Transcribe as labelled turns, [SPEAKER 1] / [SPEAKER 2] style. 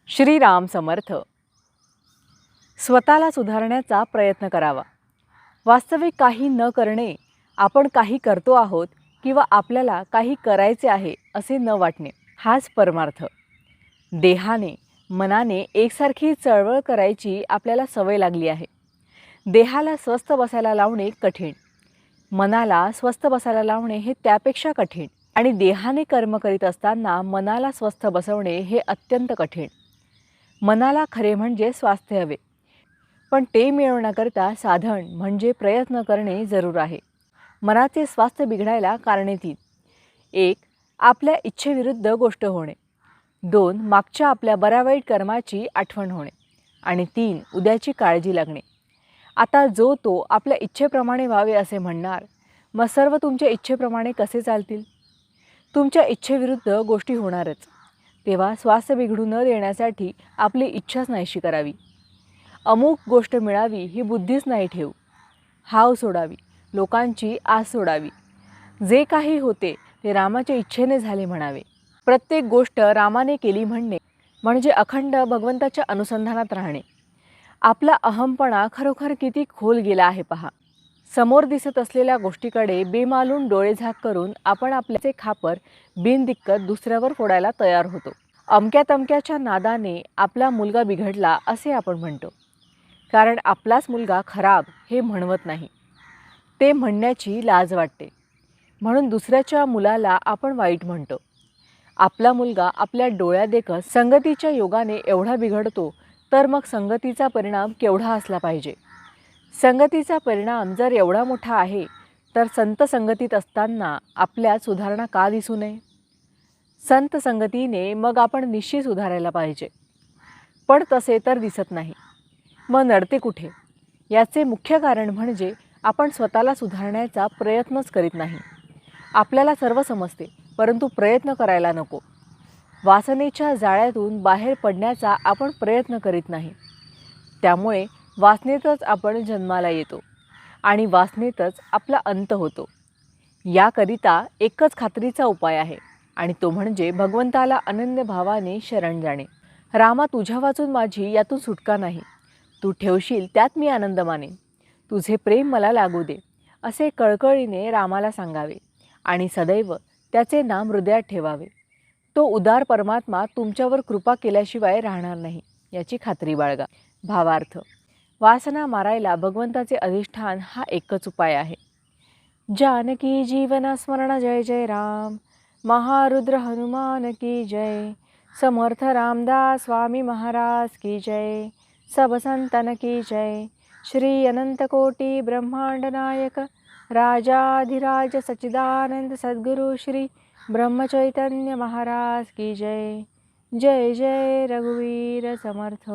[SPEAKER 1] श्रीराम समर्थ. स्वतःला सुधारण्याचा प्रयत्न करावा. वास्तविक काही न करणे, आपण काही करतो आहोत किंवा आपल्याला काही करायचे आहे असे न वाटणे, हाच परमार्थ. देहाने मनाने एकसारखी चळवळ करायची आपल्याला सवय लागली आहे. देहाला स्वस्थ बसायला लावणे कठीण, मनाला स्वस्थ बसायला लावणे हे त्यापेक्षा कठीण, आणि देहाने कर्म करीत असताना मनाला स्वस्थ बसवणे हे अत्यंत कठीण. मनाला खरे म्हणजे स्वास्थ्य हवे, पण ते मिळवण्याकरता साधन म्हणजे प्रयत्न करणे जरूर आहे. मनाचे स्वास्थ्य बिघडायला कारणे 3. 1. आपल्या इच्छेविरुद्ध गोष्ट होणे. 2. मागच्या आपल्या बऱ्या वाईट कर्माची आठवण होणे. आणि 3. उद्याची काळजी लागणे. आता जो तो आपल्या इच्छेप्रमाणे व्हावे असे म्हणणार, मग सर्व तुमच्या इच्छेप्रमाणे कसे चालतील? तुमच्या इच्छेविरुद्ध गोष्टी होणारच. तेव्हा स्वास्थ्य बिघडू न देण्यासाठी आपली इच्छाच नाहीशी करावी. अमुक गोष्ट मिळावी ही बुद्धीच नाही ठेवू. हाव सोडावी, लोकांची आस सोडावी. जे काही होते ते रामाच्या इच्छेने झाले म्हणावे. प्रत्येक गोष्ट रामाने केली म्हणणे म्हणजे अखंड भगवंताच्या अनुसंधानात राहणे. आपला अहमपणा खरोखर किती खोल गेला आहे पहा. समोर दिसत असलेल्या गोष्टीकडे बेमालूम डोळे झाक करून आपण आपल्याचे खापर बिनदिक्कत दुसऱ्यावर फोडायला तयार होतो. अमक्या तमक्याच्या नादाने आपला मुलगा बिघडला असे आपण म्हणतो, कारण आपलाच मुलगा खराब हे म्हणवत नाही. ते म्हणण्याची लाज वाटते, म्हणून दुसऱ्याच्या मुलाला आपण वाईट म्हणतो. आपला मुलगा आपल्या डोळ्यादेखत संगतीच्या योगाने एवढा बिघडतो, तर मग संगतीचा परिणाम केवढा असला पाहिजे. संगतीचा परिणाम जर एवढा मोठा आहे, तर संत संगतीत असताना आपल्यात सुधारणा का दिसू नये? संत संगतीने मग आपण निश्चित सुधारायला पाहिजे, पण तसे तर दिसत नाही. मग नडते कुठे? याचे मुख्य कारण म्हणजे आपण स्वतःला सुधारण्याचा प्रयत्नच करीत नाही. आपल्याला सर्व समजते, परंतु प्रयत्न करायला नको. वासनेच्या जाळ्यातून बाहेर पडण्याचा आपण प्रयत्न करीत नाही. त्यामुळे वासनेतच आपण जन्माला येतो आणि वासनेतच आपला अंत होतो. याकरिता एकच खात्रीचा उपाय आहे, आणि तो म्हणजे भगवंताला अनन्य भावाने शरण जाणे. रामा, तुझ्या वाचून माझी यातून सुटका नाही. तू ठेवशील त्यात मी आनंद मानेन. तुझे प्रेम मला लागू दे, असे कळकळीने रामाला सांगावे आणि सदैव त्याचे नाम हृदयात ठेवावे. तो उदार परमात्मा तुमच्यावर कृपा केल्याशिवाय राहणार नाही, याची खात्री बाळगा. भावार्थ: वासना मारायला भगवंताचे अधिष्ठान हा एकच उपाय आहे. जानकी जीवन स्मरण जय जय राम. महारुद्र हनुमान की जय. समर्थ रामदास स्वामी महाराज की जय. सब संतन की जय. श्री अनंत कोटि ब्रह्मांड नायक राजाधिराज सच्चिदानंद सद्गुरु श्री ब्रह्मचैतन्य महाराज की जय. जय जय रघुवीर समर्थ.